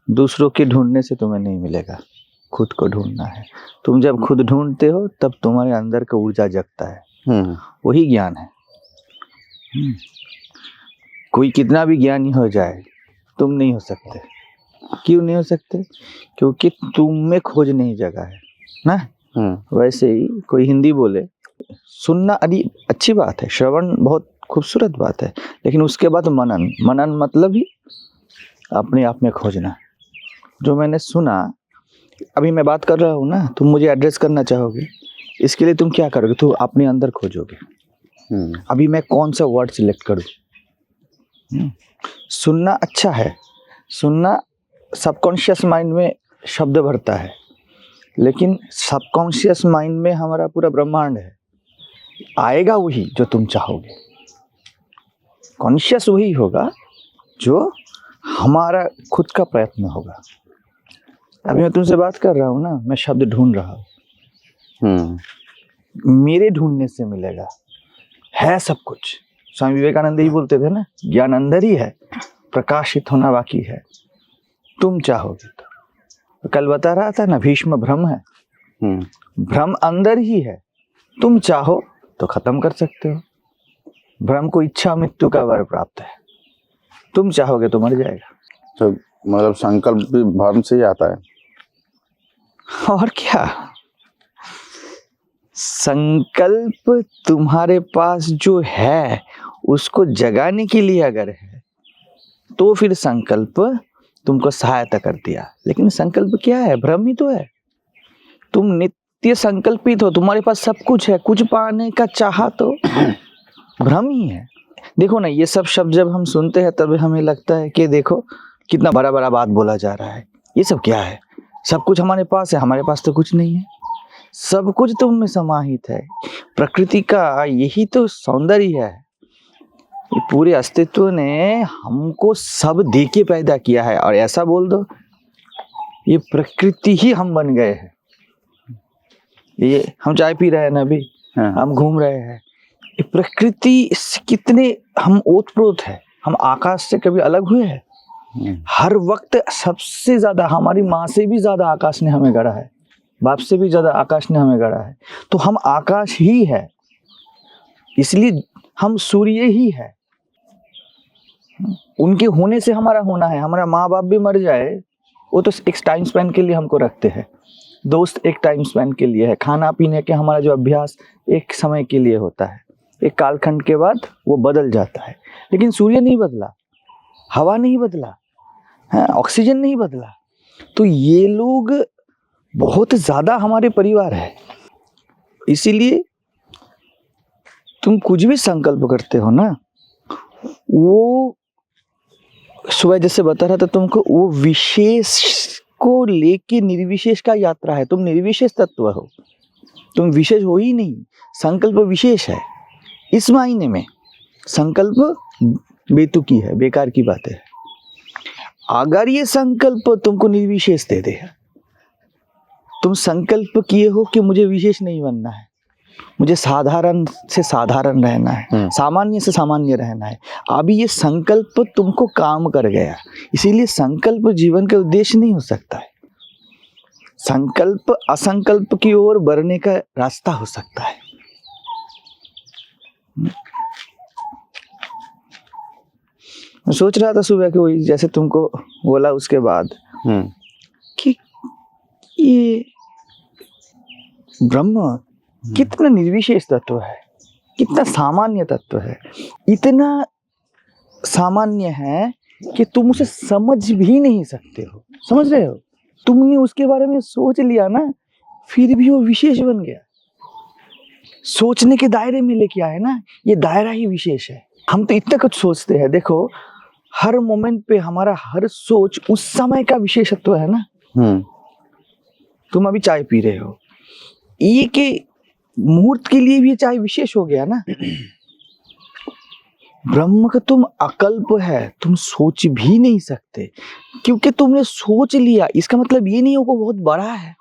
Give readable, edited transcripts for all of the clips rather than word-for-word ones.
दूसरों के ढूंढने से तुम्हें नहीं मिलेगा, खुद को ढूंढना है। तुम जब खुद ढूंढते हो तब तुम्हारे अंदर का ऊर्जा जगता है, वही ज्ञान है। कोई कितना भी ज्ञानी हो जाए, तुम नहीं हो सकते। क्यों नहीं हो सकते? क्योंकि तुम में खोज नहीं जगा है ना। वैसे ही कोई हिंदी बोले, सुनना अच्छी बात है, श्रवण बहुत खूबसूरत बात है, लेकिन उसके बाद मनन। मनन मतलब ही अपने आप में खोजना। जो मैंने सुना, अभी मैं बात कर रहा हूँ ना, तुम मुझे एड्रेस करना चाहोगे, इसके लिए तुम क्या करोगे? तुम अपने अंदर खोजोगे। अभी मैं कौन सा वर्ड सिलेक्ट करूँ? सुनना अच्छा है, सुनना सबकॉन्शियस माइंड में शब्द भरता है, लेकिन सबकॉन्शियस माइंड में हमारा पूरा ब्रह्मांड है। आएगा वही जो तुम चाहोगे। कॉन्शियस वही होगा जो हमारा खुद का प्रयत्न होगा। अभी मैं तुमसे बात कर रहा हूँ ना, मैं शब्द ढूंढ रहा हूँ, मेरे ढूंढने से मिलेगा। है सब कुछ। स्वामी विवेकानंद ही बोलते थे ना, ज्ञान अंदर ही है, प्रकाशित होना बाकी है। तुम चाहोगे तो कल बता रहा था ना, भीष्म भ्रम है, भ्रम अंदर ही है। तुम चाहो तो खत्म कर सकते हो। भ्रम को इच्छा मृत्यु का वर प्राप्त है। तुम चाहोगे तो मर जाएगा। तो मतलब संकल्प भी भ्रम से ही आता है। और क्या, संकल्प तुम्हारे पास जो है उसको जगाने के लिए अगर है तो फिर संकल्प तुमको सहायता कर दिया। लेकिन संकल्प क्या है? भ्रम ही तो है। तुम नित्य संकल्पित हो, तुम्हारे पास सब कुछ है, कुछ पाने का चाहा तो भ्रम ही है। देखो ना, ये सब शब्द जब हम सुनते हैं तब हमें लगता है कि देखो कितना बड़ा बड़ा बात बोला जा रहा है। ये सब क्या है? सब कुछ हमारे पास है, हमारे पास तो कुछ नहीं है। सब कुछ तुम में समाहित है। प्रकृति का यही तो सौंदर्य है। पूरे अस्तित्व ने हमको सब दे के पैदा किया है। और ऐसा बोल दो, ये प्रकृति ही हम बन गए हैं। ये हम चाय पी रहे हैं ना अभी, हम घूम रहे हैं, ये प्रकृति से कितने हम ओतप्रोत है। हम आकाश से कभी अलग हुए हैं? हर वक्त सबसे ज्यादा, हमारी माँ से भी ज्यादा आकाश ने हमें गढ़ा है, बाप से भी ज्यादा आकाश ने हमें गढ़ा है। तो हम आकाश ही है, इसलिए हम सूर्य ही है। उनके होने से हमारा होना है। हमारा माँ बाप भी मर जाए, वो तो एक टाइम स्पेन के लिए हमको रखते हैं। दोस्त एक टाइम स्पेन के लिए है। खाना पीने के हमारा जो अभ्यास एक समय के लिए होता है, एक कालखंड के बाद वो बदल जाता है। लेकिन सूर्य नहीं बदला, हवा नहीं बदला, ऑक्सीजन नहीं बदला। तो ये लोग बहुत ज्यादा हमारे परिवार है। इसीलिए तुम कुछ भी संकल्प करते हो ना, वो सुबह जैसे बता रहा था तुमको, वो विशेष को लेके निर्विशेष का यात्रा है। तुम निर्विशेष तत्व हो, तुम विशेष हो ही नहीं। संकल्प विशेष है। इस मायने में संकल्प बेतुकी है, बेकार की बात है। अगर ये संकल्प तुमको निर्विशेष दे दे, तुम संकल्प किए हो कि मुझे विशेष नहीं बनना है, मुझे साधारण से साधारण रहना है, सामान्य से सामान्य रहना है। अभी ये संकल्प तुमको काम कर गया। इसीलिए संकल्प जीवन का उद्देश्य नहीं हो सकता है। संकल्प असंकल्प की ओर बढ़ने का रास्ता हो सकता है। मैं सोच रहा था सुबह के, वही जैसे तुमको बोला उसके बाद कि ये ब्रह्म कितना निर्विशेष तत्व है, कितना सामान्य तत्व है। इतना सामान्य है कि तुम उसे समझ भी नहीं सकते हो। समझ रहे हो? तुमने उसके बारे में सोच लिया ना, फिर भी वो विशेष बन गया। सोचने के दायरे में लेके आए ना, ये दायरा ही विशेष है। हम तो इतना कुछ सोचते हैं। देखो, हर मोमेंट पे हमारा हर सोच उस समय का विशेषत्व है ना। तुम अभी चाय पी रहे हो, ये के मुहूर्त के लिए भी चाय विशेष हो गया ना। ब्रह्म का तुम अकल्प है, तुम सोच भी नहीं सकते, क्योंकि तुमने सोच लिया। इसका मतलब ये नहीं हो वो बहुत बड़ा है,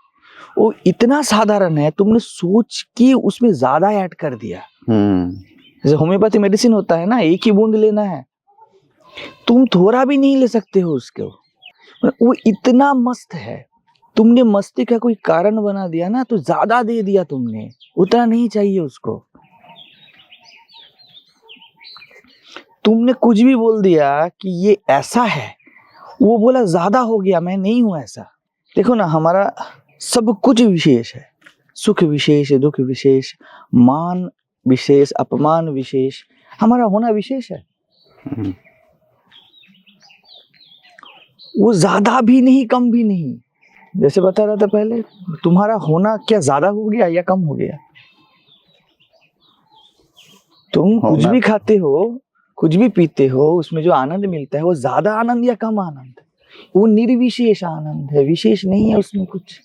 वो इतना साधारण है, तुमने सोच के उसमें ज्यादा ऐड कर दिया। जैसे होम्योपैथी मेडिसिन होता है ना, एक ही बूंद लेना है, तुम थोड़ा भी नहीं ले सकते हो उसको। वो इतना मस्त है, तुमने मस्ती का कोई कारण बना दिया ना, तो ज्यादा दे दिया तुमने, उतना नहीं चाहिए उसको। तुमने कुछ भी बोल दिया कि ये ऐसा है, वो बोला ज्यादा हो गया, मैं नहीं हूं ऐसा। देखो ना, हमारा सब कुछ विशेष है, सुख विशेष, दुख विशेष, मान विशेष, अपमान विशेष, हमारा होना विशेष है। वो ज्यादा भी नहीं, कम भी नहीं। जैसे बता रहा था पहले, तुम्हारा होना क्या ज्यादा हो गया या कम हो गया? तुम कुछ भी खाते हो, कुछ भी पीते हो, उसमें जो आनंद मिलता है वो ज्यादा आनंद या कम आनंद? वो निर्विशेष आनंद है, विशेष नहीं है उसमें कुछ।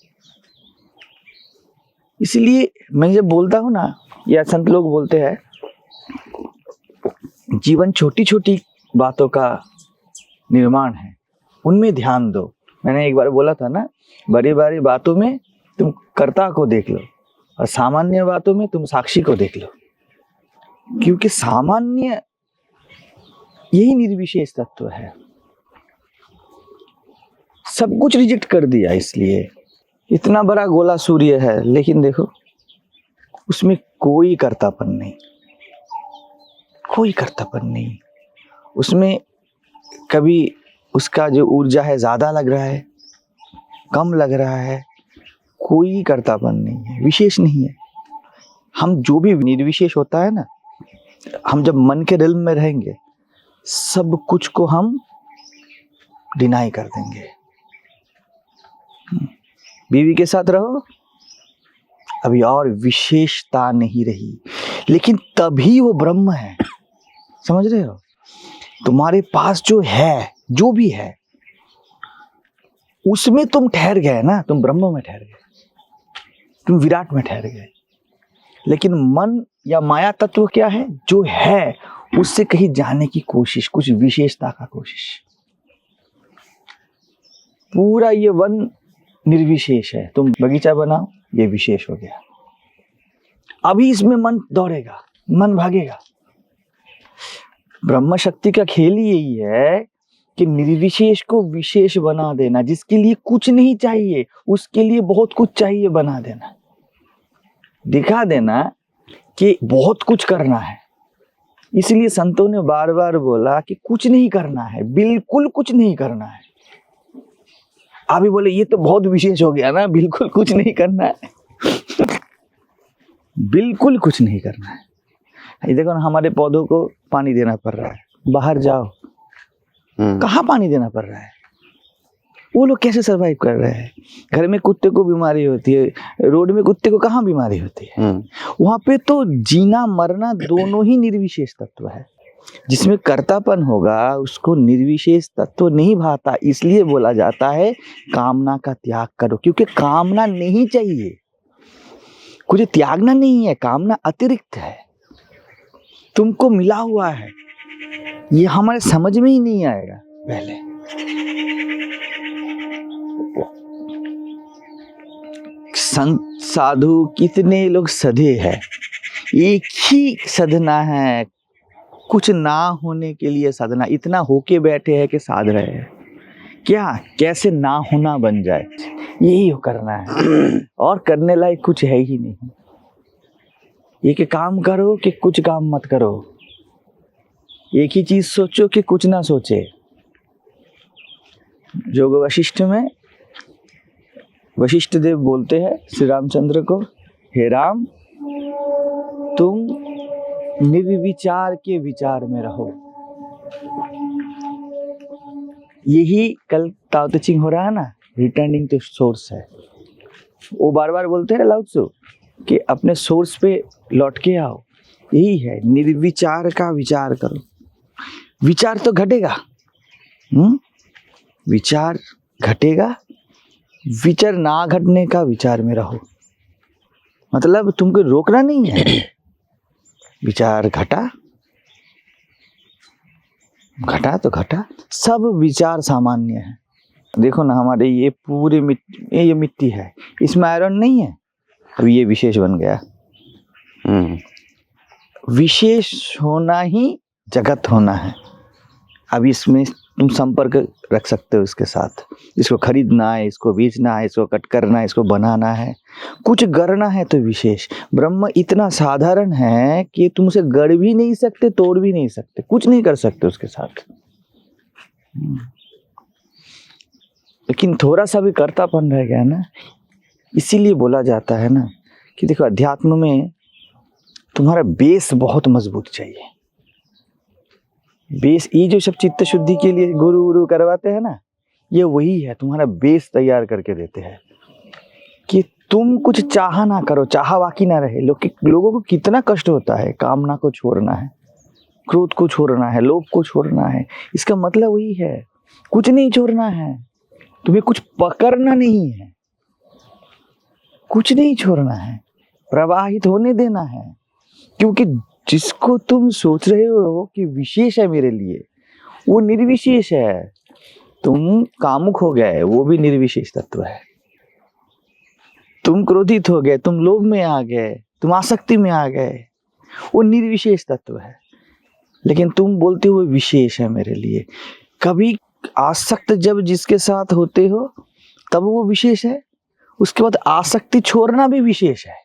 इसलिए मैं जब बोलता हूँ ना, या संत लोग बोलते हैं, जीवन छोटी छोटी बातों का निर्माण है, उनमें ध्यान दो। मैंने एक बार बोला था ना, बड़ी बड़ी बातों में तुम कर्ता को देख लो और सामान्य बातों में तुम साक्षी को देख लो, क्योंकि सामान्य यही निर्विशेष तत्व है। सब कुछ रिजेक्ट कर दिया, इसलिए इतना बड़ा गोला सूर्य है, लेकिन देखो उसमें कोई कर्तापन नहीं, कोई कर्तापन नहीं। उसमें कभी उसका जो ऊर्जा है ज्यादा लग रहा है, कम लग रहा है, कोई कर्तापन नहीं है, विशेष नहीं है। हम जो भी निर्विशेष होता है ना, हम जब मन के रिल्म में रहेंगे, सब कुछ को हम डिनाई कर देंगे। बीवी के साथ रहो, अभी और विशेषता नहीं रही, लेकिन तभी वो ब्रह्म है। समझ रहे हो? तुम्हारे पास जो है, जो भी है, उसमें तुम ठहर गए ना, तुम ब्रह्म में ठहर गए, तुम विराट में ठहर गए। लेकिन मन या माया तत्व क्या है? जो है उससे कहीं जाने की कोशिश, कुछ विशेषता का कोशिश। पूरा ये वन निर्विशेष है, तुम बगीचा बनाओ, ये विशेष हो गया। अभी इसमें मन दौड़ेगा, मन भागेगा। ब्रह्म शक्ति का खेल ही यही है कि निर्विशेष को विशेष बना देना। जिसके लिए कुछ नहीं चाहिए, उसके लिए बहुत कुछ चाहिए बना देना, दिखा देना कि बहुत कुछ करना है। इसलिए संतों ने बार बार बोला कि कुछ नहीं करना है, बिल्कुल कुछ नहीं करना है। अभी बोले ये तो बहुत विशेष हो गया ना, बिल्कुल कुछ नहीं करना है। बिल्कुल कुछ नहीं करना है। ये देखो ना, हमारे पौधों को पानी देना पड़ रहा है, बाहर जाओ कहाँ पानी देना पड़ रहा है? वो लोग कैसे सरवाइव कर रहे हैं? घर में कुत्ते को बीमारी होती है, रोड में कुत्ते को कहाँ बीमारी होती है? वहां पे तो जीना मरना दोनों ही निर्विशेष तत्व है। जिसमें कर्तापन होगा उसको निर्विशेष तत्व नहीं भाता। इसलिए बोला जाता है कामना का त्याग करो, क्योंकि कामना नहीं चाहिए, कुछ त्यागना नहीं है, कामना अतिरिक्त है, तुमको मिला हुआ है। ये हमारे समझ में ही नहीं आएगा पहले। संत साधु कितने लोग सधे हैं, एक ही सधना है, कुछ ना होने के लिए साधना। इतना होके बैठे हैं कि साध रहे हैं, क्या कैसे ना होना बन जाए, यही करना है। और करने लायक कुछ है ही नहीं। ये कि काम करो कि कुछ काम मत करो, एक ही चीज सोचो कि कुछ ना सोचे। योग वशिष्ठ में वशिष्ठ देव बोलते हैं श्री रामचंद्र को, हे राम तुम निर्विचार के विचार में रहो। यही कल ताओ ते चिंग हो रहा है ना, रिटर्निंग टू सोर्स है। वो बार बार बोलते हैं लाओ त्सु कि अपने सोर्स पे लौट के आओ। यही है, निर्विचार का विचार करो। विचार तो घटेगा, विचार घटेगा, विचार ना घटने का विचार में रहो। मतलब तुमको रोकना नहीं है, विचार घटा घटा तो घटा, सब विचार सामान्य है। देखो ना, हमारे ये पूरे ये मिट्टी है, इसमें आयरन नहीं है, अभी ये विशेष बन गया। विशेष होना ही जगत होना है। अब इसमें तुम संपर्क रख सकते हो इसके साथ। इसको खरीदना है, इसको बेचना है, इसको कट करना है, इसको बनाना है, कुछ गढ़ना है तो विशेष। ब्रह्म इतना साधारण है कि तुम उसे गढ़ भी नहीं सकते, तोड़ भी नहीं सकते, कुछ नहीं कर सकते उसके साथ। लेकिन थोड़ा सा भी कर्तापन रह गया ना, इसीलिए बोला जाता है ना कि देखो अध्यात्म में तुम्हारा बेस बहुत मजबूत चाहिए। बेस, ये जो सब चित्त शुद्धि के लिए गुरु गुरु करवाते हैं ना, ये वही है, तुम्हारा बेस तैयार करके देते हैं कि तुम कुछ चाह ना करो, चाह बाकी ना रहे। लोगों को कितना कष्ट होता है, कामना को छोड़ना है, क्रोध को छोड़ना है, लोभ को छोड़ना है। इसका मतलब वही है, कुछ नहीं छोड़ना है, तुम्हें कुछ पकड़ना नहीं है, कुछ नहीं छोड़ना है, प्रवाहित होने देना है। क्योंकि जिसको तुम सोच रहे हो कि विशेष है मेरे लिए, वो निर्विशेष है। तुम कामुक हो गए, वो भी निर्विशेष तत्व है। तुम क्रोधित हो गए, तुम लोभ में आ गए, तुम आसक्ति में आ गए, वो निर्विशेष तत्व है। लेकिन तुम बोलते हो विशेष है मेरे लिए। कभी आसक्त जब जिसके साथ होते हो तब वो विशेष है, उसके बाद आसक्ति छोड़ना भी विशेष है।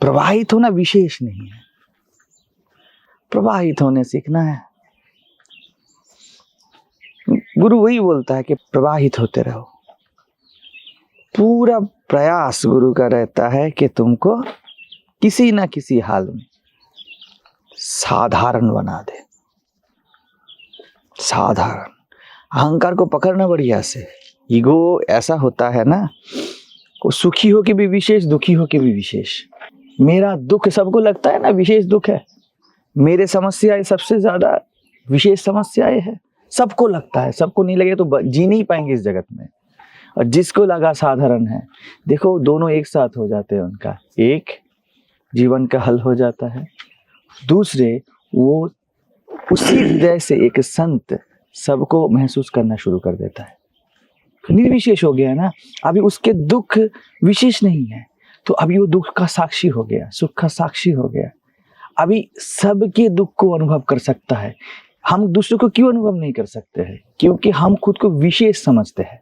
प्रवाहित होना विशेष नहीं है, प्रवाहित होने सीखना है। गुरु वही बोलता है कि प्रवाहित होते रहो। पूरा प्रयास गुरु का रहता है कि तुमको किसी ना किसी हाल में साधारण बना दे। साधारण, अहंकार को पकड़ना बढ़िया से। ईगो ऐसा होता है ना, वो सुखी हो के भी विशेष, दुखी हो के भी विशेष। मेरा दुख सबको लगता है ना विशेष दुख है, मेरे समस्याएं सबसे ज्यादा विशेष समस्याएं है, सबको लगता है। सबको नहीं लगे तो जी नहीं पाएंगे इस जगत में। और जिसको लगा साधारण है, देखो दोनों एक साथ हो जाते हैं उनका, एक जीवन का हल हो जाता है, दूसरे वो उसी हृदय से एक संत सबको महसूस करना शुरू कर देता है। निर्विशेष हो गया ना, अभी उसके दुख विशेष नहीं है, तो अभी वो दुख का साक्षी हो गया, सुख का साक्षी हो गया। अभी सबके दुख को अनुभव कर सकता है। हम दूसरों को क्यों अनुभव नहीं कर सकते हैं? क्योंकि हम खुद को विशेष समझते हैं।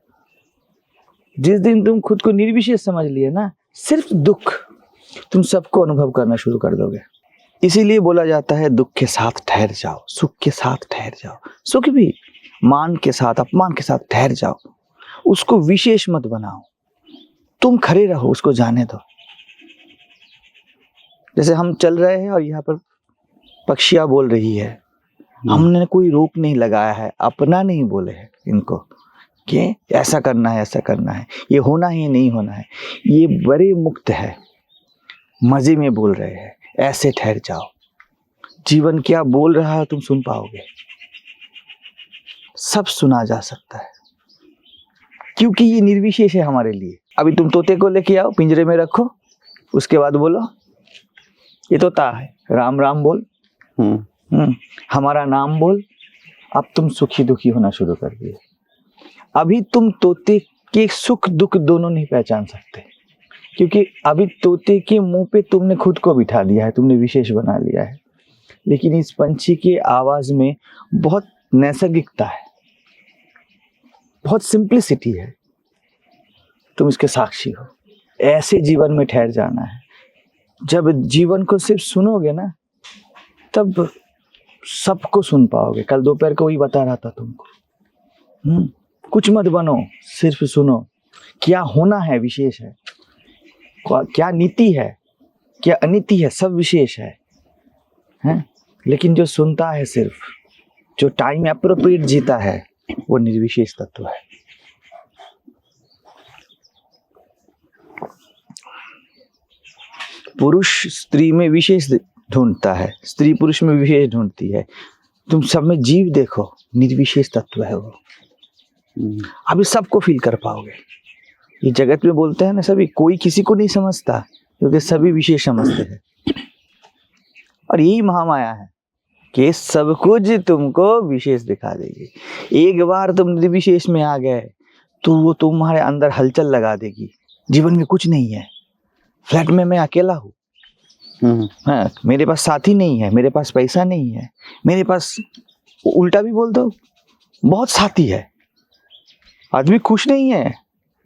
जिस दिन तुम खुद को निर्विशेष समझ लिए ना, सिर्फ दुख तुम सबको अनुभव करना शुरू कर दोगे। इसीलिए बोला जाता है दुख के साथ ठहर जाओ, सुख के साथ ठहर जाओ। सुख भी मान के साथ, अपमान के साथ ठहर जाओ, उसको विशेष मत बनाओ। तुम खड़े रहो, उसको जाने दो। जैसे हम चल रहे हैं और यहाँ पर पक्षियां बोल रही है, हमने कोई रोक नहीं लगाया है, अपना नहीं बोले है इनको कि ऐसा करना है, ऐसा करना है, ये होना है, ये नहीं होना है। ये बड़े मुक्त है, मजे में बोल रहे हैं, ऐसे ठहर जाओ। जीवन क्या बोल रहा है तुम सुन पाओगे, सब सुना जा सकता है, क्योंकि ये निर्विशेष है हमारे लिए। अभी तुम तोते को लेके आओ, पिंजरे में रखो, उसके बाद बोलो ये तोता है, राम राम बोल, हमारा नाम बोल। अब तुम सुखी दुखी होना शुरू कर दिए। अभी तुम तोते के सुख दुख दोनों नहीं पहचान सकते, क्योंकि अभी तोते के मुंह पे तुमने खुद को बिठा दिया है, तुमने विशेष बना लिया है। लेकिन इस पंछी के आवाज में बहुत नैसर्गिकता है, बहुत सिंप्लिसिटी है। तुम इसके साक्षी हो। ऐसे जीवन में ठहर जाना है। जब जीवन को सिर्फ सुनोगे ना, तब सबको सुन पाओगे। कल दोपहर को वही बता रहा था तुमको। कुछ मत बनो, सिर्फ सुनो। क्या होना है विशेष है, क्या नीति है, क्या अनीति है, सब विशेष है, हैं? लेकिन जो सुनता है, सिर्फ जो टाइम एप्रोप्रिएट जीता है, वो निर्विशेष तत्व है। पुरुष स्त्री में विशेष ढूंढता है, स्त्री पुरुष में विशेष ढूंढती है। तुम सब में जीव देखो, निर्विशेष तत्व है वो। अभी सबको फील कर पाओगे। ये जगत में बोलते हैं ना, सभी, कोई किसी को नहीं समझता, क्योंकि सभी विशेष समझते हैं। और यही महामाया है कि सब कुछ तुमको विशेष दिखा देगी। एक बार तुम निर्विशेष में आ गए तो वो तुम्हारे अंदर हलचल लगा देगी। जीवन में कुछ नहीं है, फ्लैट में मैं अकेला हूँ, हाँ, मेरे पास साथी नहीं है, मेरे पास पैसा नहीं है, मेरे पास उल्टा भी बोल दो, बहुत साथी है, आदमी खुश नहीं है,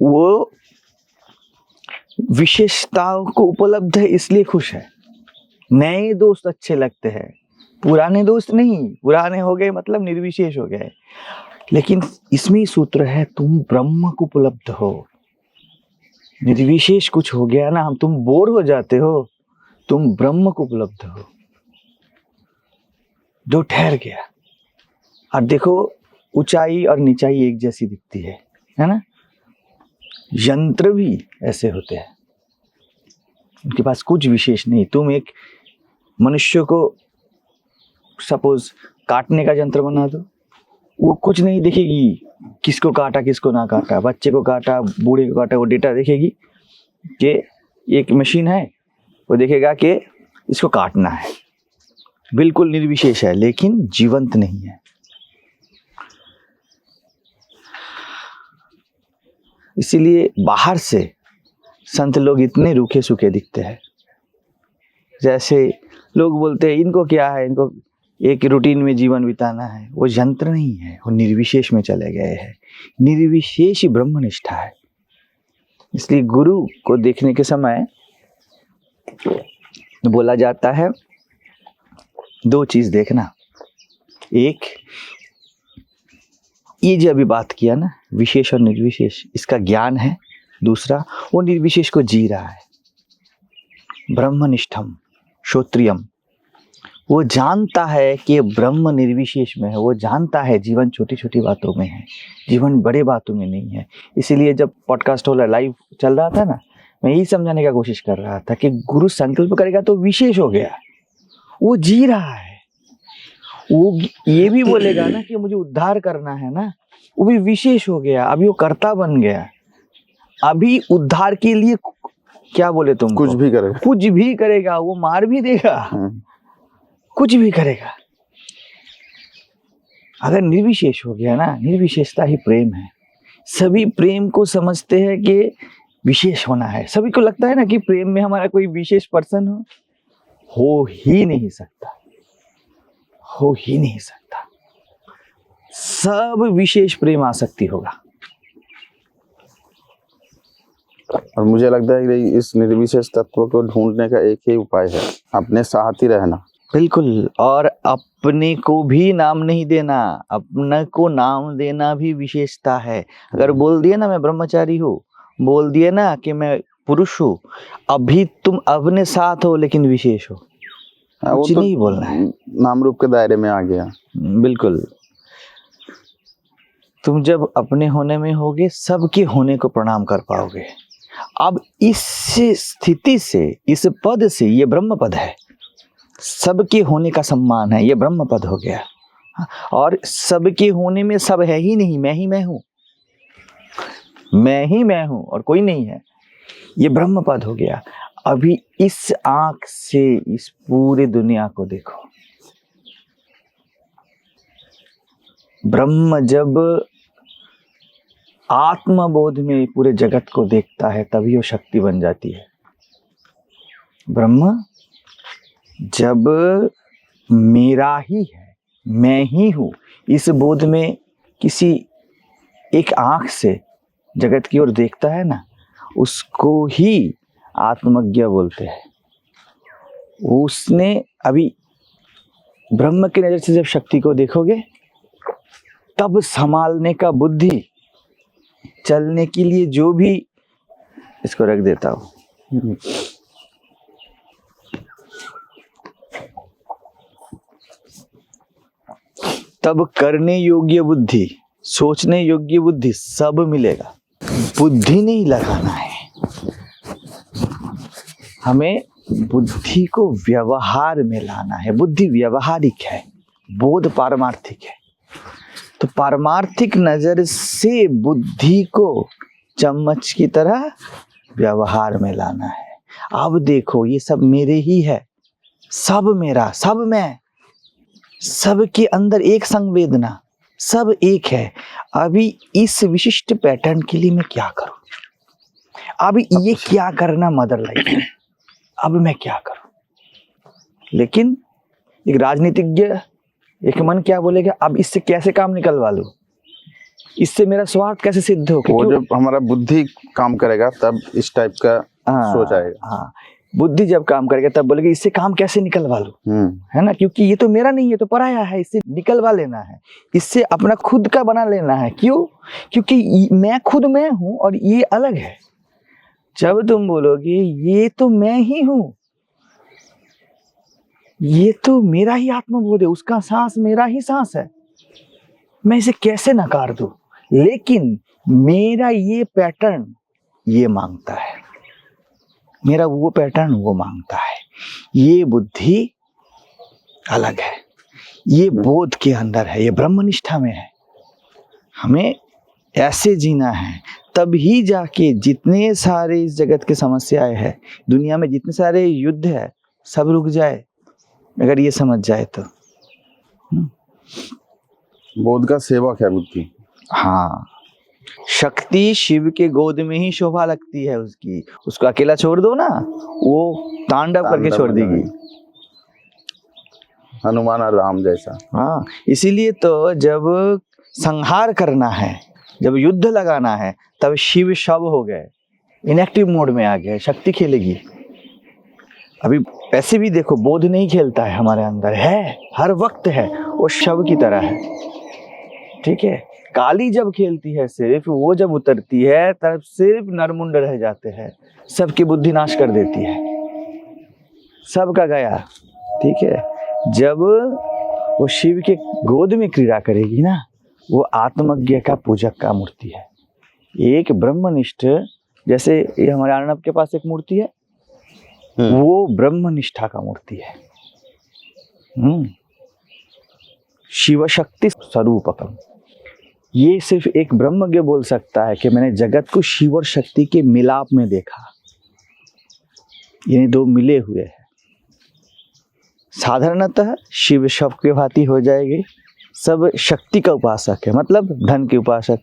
वो विशेषताओं को उपलब्ध है इसलिए खुश है। नए दोस्त अच्छे लगते हैं, पुराने दोस्त नहीं, पुराने हो गए मतलब निर्विशेष हो गए। लेकिन इसमें सूत्र है, तुम ब्रह्म को उपलब्ध हो, निर्विशेष कुछ हो गया ना, हम तुम बोर हो जाते हो, तुम ब्रह्म को उपलब्ध हो जो ठहर गया। और देखो ऊंचाई और नीचाई एक जैसी दिखती है ना। यंत्र भी ऐसे होते हैं, उनके पास कुछ विशेष नहीं। तुम एक मनुष्य को सपोज काटने का यंत्र बना दो, वो कुछ नहीं देखेगी किसको काटा किसको ना काटा, बच्चे को काटा बूढ़े को काटा, वो डेटा देखेगी कि एक मशीन है, वो देखेगा कि इसको काटना है, बिल्कुल निर्विशेष है लेकिन जीवंत नहीं है। इसीलिए बाहर से संत लोग इतने रूखे सूखे दिखते हैं। जैसे लोग बोलते हैं इनको क्या है, इनको एक रूटीन में जीवन बिताना है, वो यंत्र नहीं है, वो निर्विशेष में चले गए हैं। निर्विशेष ही ब्रह्मनिष्ठा है। इसलिए गुरु को देखने के समय बोला जाता है दो चीज देखना, एक ये जो अभी बात किया ना, विशेष और निर्विशेष, इसका ज्ञान है। दूसरा, वो निर्विशेष को जी रहा है। ब्रह्मनिष्ठम श्रोत्रियम, वो जानता है कि ब्रह्म निर्विशेष में है, वो जानता है जीवन छोटी छोटी बातों में है, जीवन बड़े बातों में नहीं है। इसीलिए जब पॉडकास्ट हो रहा लाइव चल रहा था ना, मैं यही समझाने का कोशिश कर रहा था कि गुरु संकल्प करेगा तो विशेष हो गया, वो जी रहा है। वो ये भी बोलेगा ना कि मुझे उद्धार करना है ना, वो भी विशेष हो गया, अभी वो कर्ता बन गया। अभी उद्धार के लिए क्या बोले तुम, कुछ भी करेगा, कुछ भी करेगा, वो मार भी देगा, कुछ भी करेगा। अगर निर्विशेष हो गया ना, निर्विशेषता ही प्रेम है। सभी प्रेम को समझते हैं कि विशेष होना है। सभी को लगता है ना कि प्रेम में हमारा कोई विशेष पर्सन हो ही नहीं सकता, हो ही नहीं सकता। सब विशेष प्रेम आसक्ति होगा। और मुझे लगता है कि इस निर्विशेष तत्व को ढूंढने का एक ही उपाय है, अपने साथ ही रहना। बिल्कुल, और अपने को भी नाम नहीं देना, अपने को नाम देना भी विशेषता है। अगर बोल दिए ना मैं ब्रह्मचारी हूँ, बोल दिए ना कि मैं पुरुष हूँ, अभी तुम अपने साथ हो लेकिन विशेष हो, कुछ नहीं बोलना है, नाम रूप के दायरे में आ गया। बिल्कुल। तुम जब अपने होने में होगे, सबके होने को प्रणाम कर पाओगे। अब इस स्थिति से, इस पद से, ये ब्रह्म पद है, सबके होने का सम्मान है, ये ब्रह्म पद हो गया। और सबके होने में सब है ही नहीं, मैं ही मैं हूं, मैं ही मैं हूं और कोई नहीं है, ये ब्रह्म पद हो गया। अभी इस आंख से इस पूरे दुनिया को देखो। ब्रह्म जब आत्मबोध में पूरे जगत को देखता है तभी वो शक्ति बन जाती है। ब्रह्म जब मेरा ही है, मैं ही हूं, इस बोध में किसी एक आंख से जगत की ओर देखता है ना, उसको ही आत्मज्ञ बोलते हैं। उसने अभी ब्रह्म की नजर से जब शक्ति को देखोगे, तब संभालने का बुद्धि, चलने के लिए जो भी, इसको रख देता हूं, तब करने योग्य बुद्धि, सोचने योग्य बुद्धि सब मिलेगा। बुद्धि नहीं लगाना है हमें, बुद्धि को व्यवहार में लाना है। बुद्धि व्यवहारिक है, बोध पारमार्थिक है। तो पारमार्थिक नजर से बुद्धि को चम्मच की तरह व्यवहार में लाना है। अब देखो ये सब मेरे ही है, सब मेरा, सब मैं, सब के अंदर एक संवेदना, सब एक है। अभी इस विशिष्ट पैटर्न के लिए मैं क्या करूं? अभी ये क्या करना मदर लाइफ है, अब मैं क्या करूं? लेकिन एक राजनीतिज्ञ एक मन क्या बोलेगा, अब इससे कैसे काम निकलवा लूं, इससे मेरा स्वार्थ कैसे सिद्ध हो। वो जब हमारा बुद्धि काम करेगा तब इस टाइप का सोच आएगा। हाँ, बुद्धि जब काम करेगा तब बोलेगा इससे काम कैसे निकलवा लूं, है ना, क्योंकि ये तो मेरा नहीं है, तो पराया है, इससे निकलवा लेना है, इससे अपना खुद का बना लेना है। क्यों? क्योंकि मैं खुद मैं हूं और ये अलग है। जब तुम बोलोगे ये तो मैं ही हूं, ये तो मेरा ही आत्मबोध है, उसका सांस मेरा ही सांस है, मैं इसे कैसे नकार दूं। लेकिन मेरा ये पैटर्न ये मांगता है, मेरा वो पैटर्न वो मांगता है, ये बुद्धि अलग है, ये बोध के अंदर है, ये ब्रह्मनिष्ठा में है। हमें ऐसे जीना है, तभी जाके जितने सारे इस जगत के समस्याएं हैं, दुनिया में जितने सारे युद्ध है, सब रुक जाए अगर ये समझ जाए तो। बोध का सेवक है बुद्धि। हाँ, शक्ति शिव के गोद में ही शोभा लगती है उसकी, उसको अकेला छोड़ दो ना, वो तांडव करके छोड़ देगी, हनुमान और राम जैसा। हाँ, इसीलिए तो जब संहार करना है, जब युद्ध लगाना है, तब शिव शव हो गए, इनएक्टिव मोड में आ गए, शक्ति खेलेगी। अभी ऐसे भी देखो, बोध नहीं खेलता है हमारे अंदर, है हर वक्त है, वो शव की तरह है, ठीक है। काली जब खेलती है सिर्फ, वो जब उतरती है तब सिर्फ नरमुंड रह जाते हैं, सबकी बुद्धि नाश कर देती है, सबका गया, ठीक है। जब वो शिव के गोद में क्रीड़ा करेगी ना, वो आत्मज्ञ का पूजक का मूर्ति है, एक ब्रह्मनिष्ठ। जैसे ये हमारे अर्णव के पास एक मूर्ति है, वो ब्रह्मनिष्ठा का मूर्ति है। शिव शक्ति स्वरूपकम, ये सिर्फ एक ब्रह्मज्ञ बोल सकता है कि मैंने जगत को शिव और शक्ति के मिलाप में देखा, ये दो मिले हुए हैं। साधारणतः शिव शव के भांति हो जाएगी, सब शक्ति का उपासक है, मतलब धन के उपासक,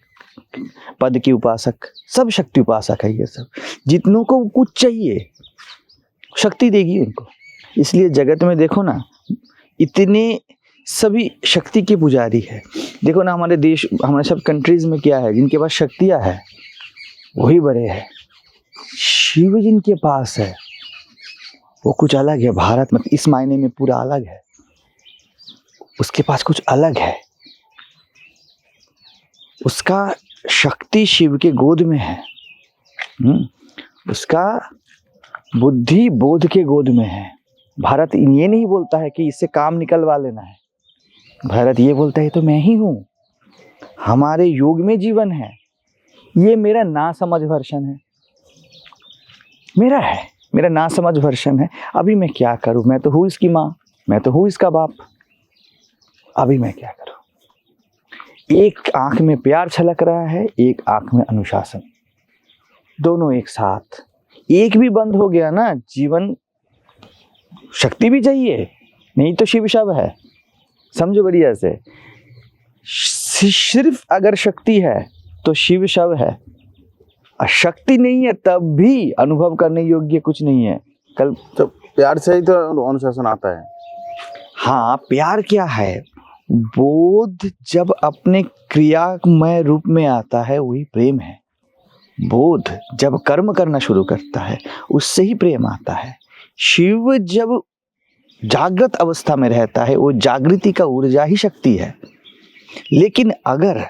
पद की उपासक, सब शक्ति उपासक है। ये सब जितनों को कुछ चाहिए शक्ति देगी उनको। इसलिए जगत में देखो ना, इतने सभी शक्ति के पुजारी है। देखो ना हमारे देश, हमारे सब कंट्रीज में क्या है, जिनके पास शक्तियां है वही बड़े हैं। शिव जिनके पास है वो कुछ अलग है। भारत मतलब इस मायने में पूरा अलग है, उसके पास कुछ अलग है, उसका शक्ति शिव के गोद में है, उसका बुद्धि बोध के गोद में है। भारत ये नहीं बोलता है कि इससे काम निकलवा लेना है, भारत ये बोलता है तो मैं ही हूँ, हमारे योग में जीवन है, ये मेरा ना समझ वर्षन है, मेरा है, मेरा ना समझ वर्षन है। अभी मैं क्या करूँ, मैं तो हूँ इसकी माँ, मैं तो हूँ इसका बाप, अभी मैं क्या करूँ। एक आंख में प्यार छलक रहा है, एक आंख में अनुशासन, दोनों एक साथ। एक भी बंद हो गया ना, जीवन शक्ति भी चाहिए, नहीं तो शिव शव है, समझो बढ़िया से। सिर्फ अगर शक्ति है तो शिव शव है, और शक्ति नहीं है तब भी अनुभव करने योग्य कुछ नहीं है। कल तो प्यार से ही तो अनुशासन आता है। हाँ, प्यार क्या है, बोध जब अपने क्रियामय रूप में आता है वही प्रेम है। बोध जब कर्म करना शुरू करता है उससे ही प्रेम आता है। शिव जब जागृत अवस्था में रहता है वो जागृति का ऊर्जा ही शक्ति है। लेकिन अगर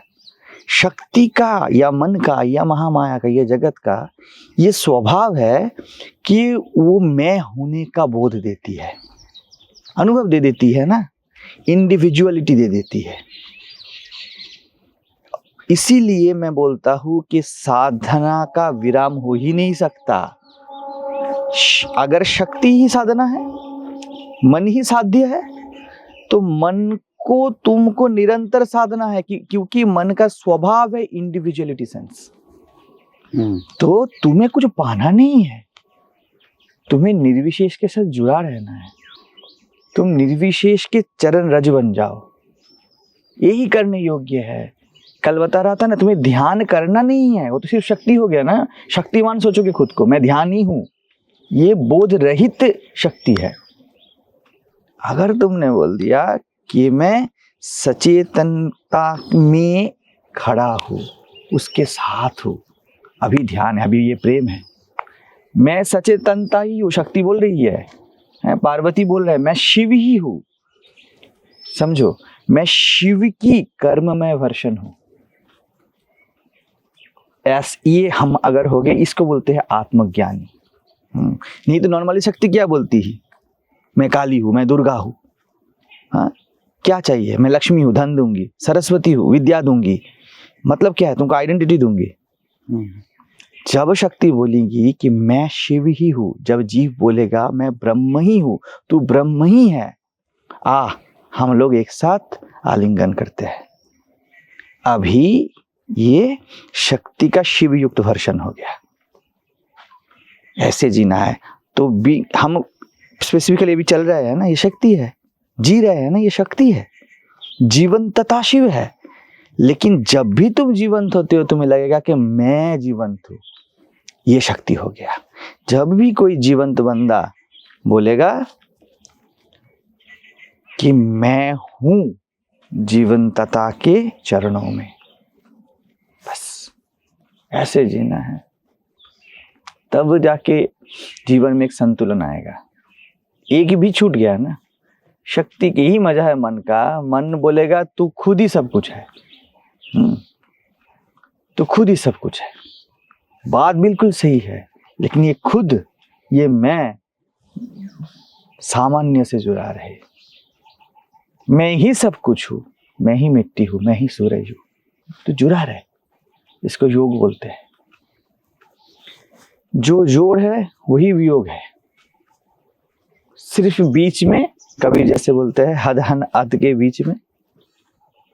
शक्ति का या मन का या महामाया का या जगत का ये स्वभाव है कि वो मैं होने का बोध देती है, अनुभव दे देती है ना, इंडिविजुअलिटी दे देती है। इसीलिए मैं बोलता हूं कि साधना का विराम हो ही नहीं सकता। अगर शक्ति ही साधना है, मन ही साध्य है, तो मन को तुमको निरंतर साधना है, क्योंकि मन का स्वभाव है इंडिविजुअलिटी सेंस। तो तुम्हें कुछ पाना नहीं है, तुम्हें निर्विशेष के साथ जुड़ा रहना है। तुम निर्विशेष के चरण रज बन जाओ, यही करने योग्य है। कल बता रहा था ना, तुम्हें ध्यान करना नहीं है, वो तो सिर्फ शक्ति हो गया ना। शक्तिमान सोचोगे खुद को, मैं ध्यानी हूं, ये बोध रहित शक्ति है। अगर तुमने बोल दिया कि मैं सचेतनता में खड़ा हूँ, उसके साथ हूँ। अभी ध्यान है, अभी ये प्रेम है। मैं सचेतनता ही हूँ, शक्ति बोल रही है, पार्वती बोल रहा है मैं शिव ही हूँ। समझो, मैं शिव की कर्ममय वर्षन हूँ। ये हम अगर हो गए, इसको बोलते हैं आत्मज्ञानी। नहीं तो नॉर्मली शक्ति क्या बोलती है? मैं काली हूँ, मैं दुर्गा हूँ। हाँ, क्या चाहिए? मैं लक्ष्मी हूँ, धन दूंगी, सरस्वती हूँ, विद्या दूंगी। मतलब क्या है? तुमको आइडेंटिटी दूंगी। जब शक्ति बोलेगी कि मैं शिव ही हूँ, जब जीव बोलेगा मैं ब्रह्म ही हूँ, तू ब्रह्म ही है, हम लोग एक साथ आलिंगन करते हैं। अभी ये शक्ति का शिव युक्त वर्षन हो गया। ऐसे जीना है। तो भी हम स्पेसिफिकली भी चल रहे हैं ना, ये शक्ति है। जी रहे हैं ना, ये शक्ति है। जीवंतता शिव है। लेकिन जब भी तुम जीवंत होते हो, तुम्हें लगेगा कि मैं जीवंत हूं, ये शक्ति हो गया। जब भी कोई जीवंत बंदा बोलेगा कि मैं हूं जीवंतता के चरणों में, बस ऐसे जीना है, तब जाके जीवन में एक संतुलन आएगा। एक भी छूट गया ना, शक्ति की ही मजा है मन का। मन बोलेगा तू खुद ही सब कुछ है, तो खुद ही सब कुछ है। बात बिल्कुल सही है, लेकिन ये खुद, ये मैं सामान्य से जुड़ा रहे। मैं ही सब कुछ हूं, मैं ही मिट्टी हूं, मैं ही सूरज हूं, तो जुड़ा रहे। इसको योग बोलते हैं। जो जोड़ है वही वियोग है। सिर्फ बीच में, कबीर जैसे बोलते हैं, हद हन अध के बीच में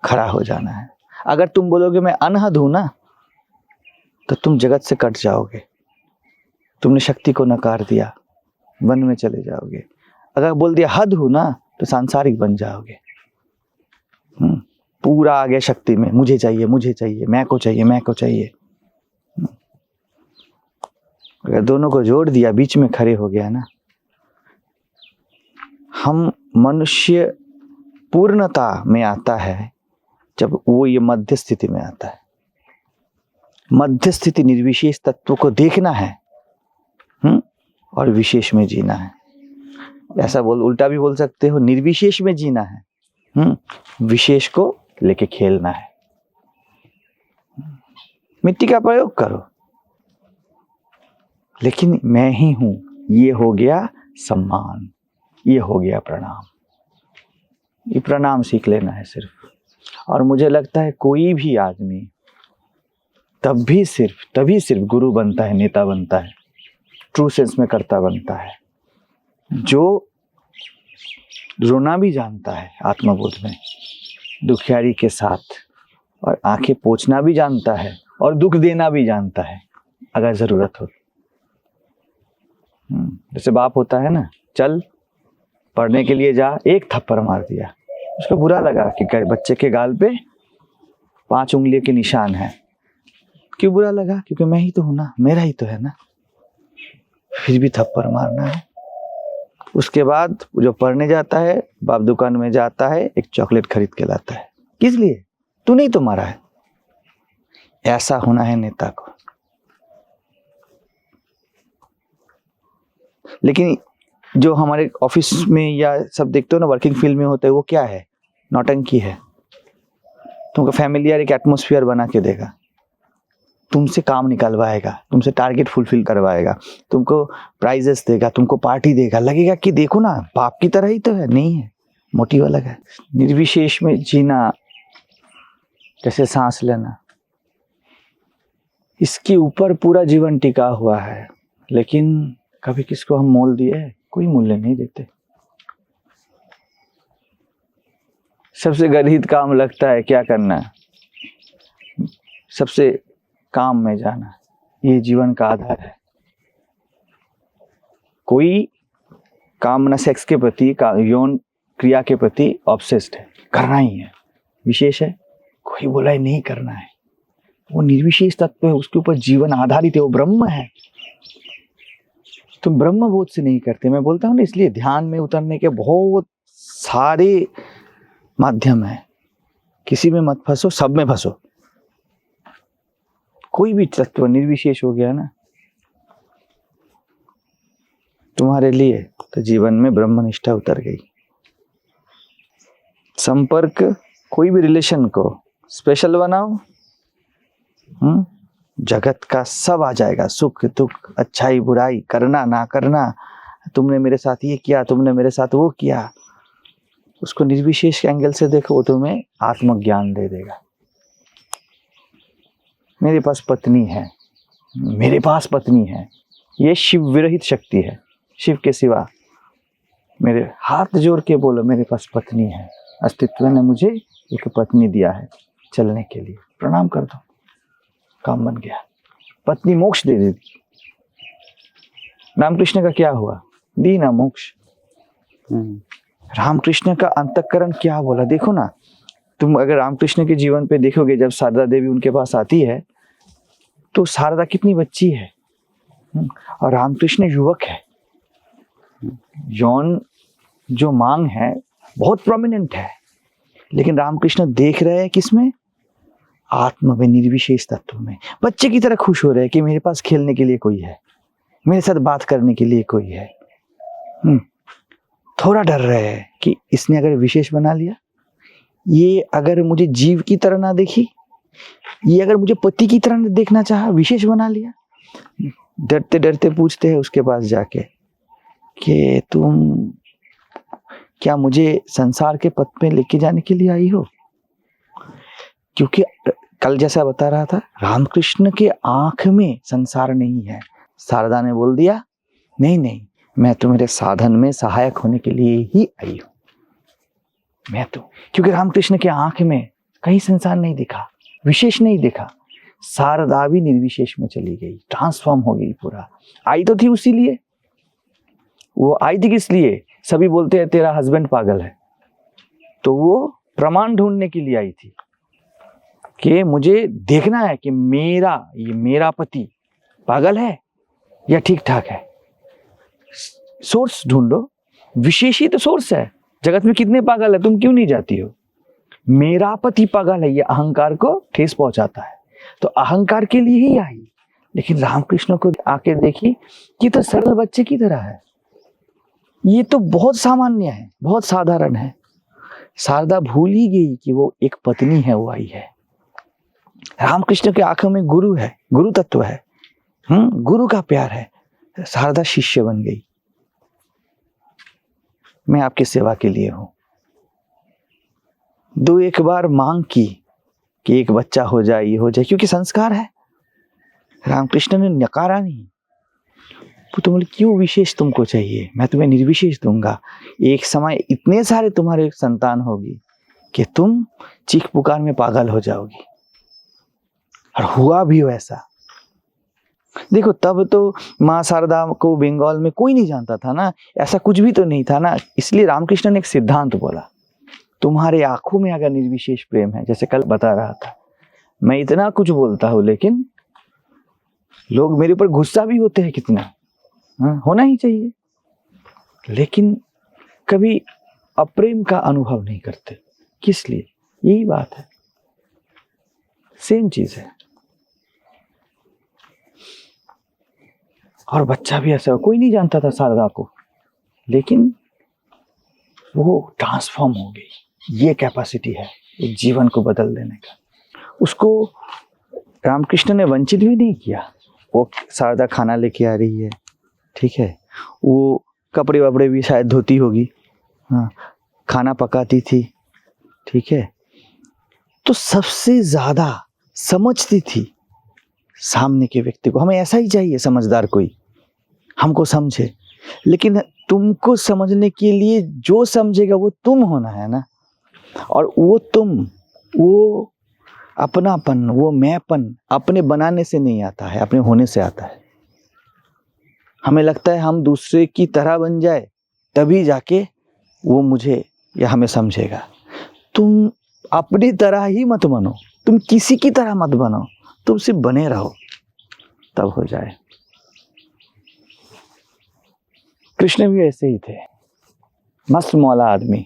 खड़ा हो जाना है। अगर तुम बोलोगे मैं अनहद हूं ना, तो तुम जगत से कट जाओगे। तुमने शक्ति को नकार दिया, वन में चले जाओगे। अगर बोल दिया हद हूं ना, तो सांसारिक बन जाओगे। पूरा आ गया शक्ति में, मुझे चाहिए, मुझे चाहिए, मैं को चाहिए, मैं को चाहिए। अगर दोनों को जोड़ दिया, बीच में खड़े हो गया ना, हम मनुष्य पूर्णता में आता है जब वो ये मध्य स्थिति में आता है। मध्य स्थिति निर्विशेष तत्व को देखना है और विशेष में जीना है। ऐसा उल्टा भी बोल सकते हो, निर्विशेष में जीना है, विशेष को लेके खेलना है। मिट्टी का प्रयोग करो, लेकिन मैं ही हूं, ये हो गया सम्मान, ये हो गया प्रणाम। ये प्रणाम सीख लेना है सिर्फ। और मुझे लगता है कोई भी आदमी तभी सिर्फ गुरु बनता है, नेता बनता है, ट्रू सेंस में कर्ता बनता है, जो रोना भी जानता है आत्मबोध में, दुखियारी के साथ, और आंखें पोंछना भी जानता है, और दुख देना भी जानता है अगर जरूरत हो। जैसे बाप होता है ना, चल पढ़ने के लिए जा, एक थप्पड़ मार दिया, उसको बुरा लगा कि बच्चे के गाल पे 5 उंगलियों के निशान है। क्यों बुरा लगा? क्योंकि मैं ही तो हूं ना, मेरा ही तो है ना। फिर भी थप्पड़ मारना है। उसके बाद जो पढ़ने जाता है, बाप दुकान में जाता है, एक चॉकलेट खरीद के लाता है। किस लिए? तू नहीं तो मारा है। ऐसा होना है नेता को। लेकिन जो हमारे ऑफिस में या सब देखते हो ना, वर्किंग फील्ड में होता है, वो क्या है? नौटंकी है। तुमको फैमिलियर एक एटमॉस्फेयर बना के देगा, तुमसे काम निकलवाएगा, तुमसे टारगेट फुलफिल करवाएगा, तुमको प्राइजेस देगा, तुमको पार्टी देगा। लगेगा कि देखो ना, बाप की तरह ही तो है। नहीं है, मोटिव अलग है। निर्विशेष में जीना, जैसे सांस लेना, इसके ऊपर पूरा जीवन टिका हुआ है। लेकिन कभी किसको हम मोल दिए? कोई मूल्य नहीं देते। सबसे गरीब काम लगता है क्या करना, सबसे काम में जाना, ये जीवन का आधार है। कोई कामना सेक्स के प्रति, यौन क्रिया के प्रति ऑब्सेस्ड है, करना ही है, विशेष है। कोई बोला है नहीं करना है, वो निर्विशेष तत्व है, उसके ऊपर जीवन आधारित है, वो ब्रह्म है। तुम ब्रह्म बोध से नहीं करते। मैं बोलता हूँ ना, इसलिए ध्यान में उतरने के बहुत सारे माध्यम है। किसी में मत फंसो, सब में फंसो। कोई भी तत्व निर्विशेष हो गया ना तुम्हारे लिए, तो जीवन में ब्रह्मनिष्ठा उतर गई। संपर्क, कोई भी रिलेशन को स्पेशल बनाओ, जगत का सब आ जाएगा, सुख दुख, अच्छाई बुराई, करना ना करना, तुमने मेरे साथ ये किया, तुमने मेरे साथ वो किया। उसको निर्विशेष एंगल से देखो, वो तुम्हें आत्मज्ञान दे देगा। मेरे पास पत्नी है, मेरे पास पत्नी है, ये शिव विरहित शक्ति है। शिव के सिवा मेरे हाथ जोड़ के बोलो, मेरे पास पत्नी है, अस्तित्व ने मुझे एक पत्नी दिया है चलने के लिए, प्रणाम कर दो, काम बन गया। पत्नी मोक्ष दे देगी। रामकृष्ण का क्या हुआ? दी ना मोक्ष। रामकृष्ण का अंतःकरण क्या बोला? देखो ना, तुम अगर रामकृष्ण के जीवन पे देखोगे, जब शारदा देवी उनके पास आती है तो शारदा कितनी बच्ची है और रामकृष्ण युवक है। यौन जो मांग है बहुत प्रोमिनेंट है, लेकिन रामकृष्ण देख रहे हैं किसमें? आत्मा में, निर्विशेष तत्व में। बच्चे की तरह खुश हो रहे हैं कि मेरे पास खेलने के लिए कोई है, मेरे साथ बात करने के लिए कोई है। थोड़ा डर रहे हैं कि इसने अगर विशेष बना लिया, ये अगर मुझे जीव की तरह ना देखी, ये अगर मुझे पति की तरह देखना चाहा, विशेष बना लिया। डरते डरते पूछते हैं उसके पास जाके कि तुम क्या मुझे संसार के पथ में लेके जाने के लिए आई हो? क्योंकि कल जैसा बता रहा था, रामकृष्ण के आंख में संसार नहीं है। शारदा ने बोल दिया, नहीं नहीं, मैं तो मेरे साधन में सहायक होने के लिए ही आई हूं। मैं तो, क्योंकि रामकृष्ण के आंख में कहीं संसार नहीं दिखा, विशेष नहीं दिखा। शारदा भी निर्विशेष में चली गई, ट्रांसफॉर्म हो गई पूरा। आई तो थी उसी लिए, वो आई थी किस लिए? सभी बोलते हैं तेरा हस्बैंड पागल है, तो वो प्रमाण ढूंढने के लिए आई थी कि मुझे देखना है कि मेरा पति पागल है या ठीक ठाक है। सोर्स ढूंढो, विशेष ही तो सोर्स है। जगत में कितने पागल है, तुम क्यों नहीं जाती हो? मेरा पति पागल है, ये अहंकार को ठेस पहुंचाता है, तो अहंकार के लिए ही आई। लेकिन रामकृष्ण को आके देखी कि तो सरल बच्चे की तरह है, ये तो बहुत सामान्य है, बहुत साधारण है। शारदा भूल ही गई कि वो एक पत्नी है, वो आई है। रामकृष्ण के आंखों में गुरु है, गुरु तत्व है, गुरु का प्यार है। शारदा शिष्य बन गई। मैं आपकी सेवा के लिए हूं। दो एक बार मांग की कि एक बच्चा हो जाए, ये हो जाए, क्योंकि संस्कार है। रामकृष्ण ने नकारा नहीं। तो बोले, क्यों विशेष तुमको चाहिए? मैं तुम्हें निर्विशेष दूंगा। एक समय इतने सारे तुम्हारे संतान होगी कि तुम चीख पुकार में पागल हो जाओगी। और हुआ भी वैसा। देखो, तब तो माँ शारदा को बंगाल में कोई नहीं जानता था ना, ऐसा कुछ भी तो नहीं था ना। इसलिए रामकृष्ण ने एक सिद्धांत बोला, तुम्हारे आंखों में अगर निर्विशेष प्रेम है, जैसे कल बता रहा था, मैं इतना कुछ बोलता हूं लेकिन लोग मेरे ऊपर गुस्सा भी होते हैं कितना, होना ही चाहिए, लेकिन कभी अप्रेम का अनुभव नहीं करते। किस लिए? यही बात है, सेम चीज है। और बच्चा भी ऐसा, कोई नहीं जानता था शारदा को, लेकिन वो ट्रांसफॉर्म हो गई। ये कैपेसिटी है एक जीवन को बदल देने का। उसको रामकृष्ण ने वंचित भी नहीं किया। वो शारदा खाना लेके आ रही है, ठीक है, वो कपड़े वपड़े भी शायद धोती होगी, हाँ, खाना पकाती थी, ठीक है, तो सबसे ज्यादा समझती थी सामने के व्यक्ति को। हमें ऐसा ही चाहिए, समझदार कोई हमको समझे। लेकिन तुमको समझने के लिए जो समझेगा वो तुम होना है ना। और वो तुम, वो अपनापन, वो मैंपन अपने बनाने से नहीं आता है, अपने होने से आता है। हमें लगता है हम दूसरे की तरह बन जाए तभी जाके वो मुझे या हमें समझेगा। तुम अपनी तरह ही मत बनो, तुम किसी की तरह मत बनो, तुम सिर्फ बने रहो, तब हो जाए। कृष्ण भी ऐसे ही थे, मस्त मौला आदमी।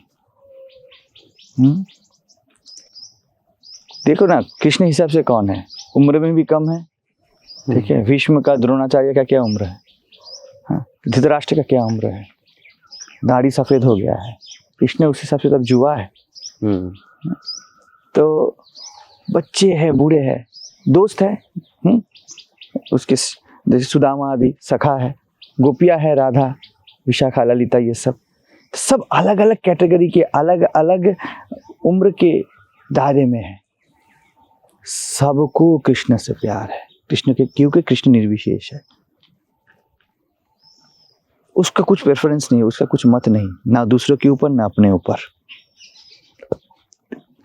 देखो ना, कृष्ण हिसाब से कौन है, उम्र में भी कम है, ठीक है। भीष्म का, द्रोणाचार्य का क्या उम्र है, हाँ, धृतराष्ट्र का क्या उम्र है, दाढ़ी सफेद हो गया है, कृष्ण उस हिसाब से तब जुआ है। तो बच्चे हैं, बूढ़े हैं, दोस्त है, उसके जैसे सुदामा आदि सखा है, गोपिया है, राधा, विशाखा, ललिता, ये सब अलग अलग कैटेगरी के, अलग अलग उम्र के दायरे में है। सबको कृष्ण से प्यार है, कृष्ण के, क्योंकि कृष्ण निर्विशेष है। उसका कुछ प्रेफरेंस नहीं है, उसका कुछ मत नहीं, ना दूसरों के ऊपर ना अपने ऊपर।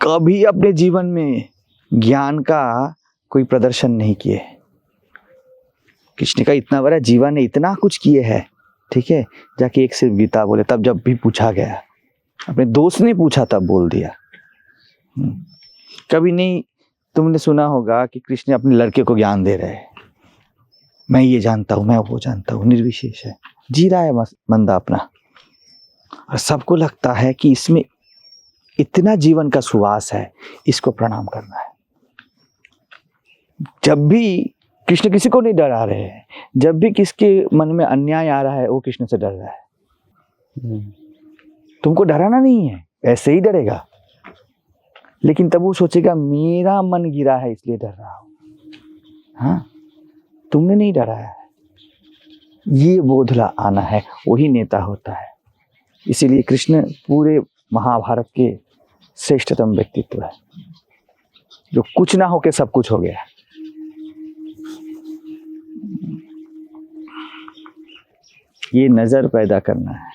कभी अपने जीवन में ज्ञान का कोई प्रदर्शन नहीं किए। कृष्ण का इतना बड़ा जीवन है, इतना कुछ किए है, ठीक है। जाके एक सिर्फ गीता बोले, तब जब भी पूछा गया, अपने दोस्त ने पूछा तब बोल दिया। कभी नहीं तुमने सुना होगा कि कृष्ण अपने लड़के को ज्ञान दे रहे हैं, मैं ये जानता हूँ, मैं वो जानता हूँ, निर्विशेष है, जी रहा है बंदा अपना। और सबको लगता है कि इसमें इतना जीवन का सुवास है, इसको प्रणाम करना है। जब भी कृष्ण किसी को नहीं डरा रहे हैं, जब भी किसके मन में अन्याय आ रहा है, वो कृष्ण से डर रहा है। तुमको डराना नहीं है, ऐसे ही डरेगा, लेकिन तब वो सोचेगा मेरा मन गिरा है इसलिए डर रहा हूं, हाँ, तुमने नहीं डराया है। ये बोधला आना है, वही नेता होता है। इसीलिए कृष्ण पूरे महाभारत के श्रेष्ठतम व्यक्तित्व है, जो कुछ ना होके सब कुछ हो गया। ये नजर पैदा करना है।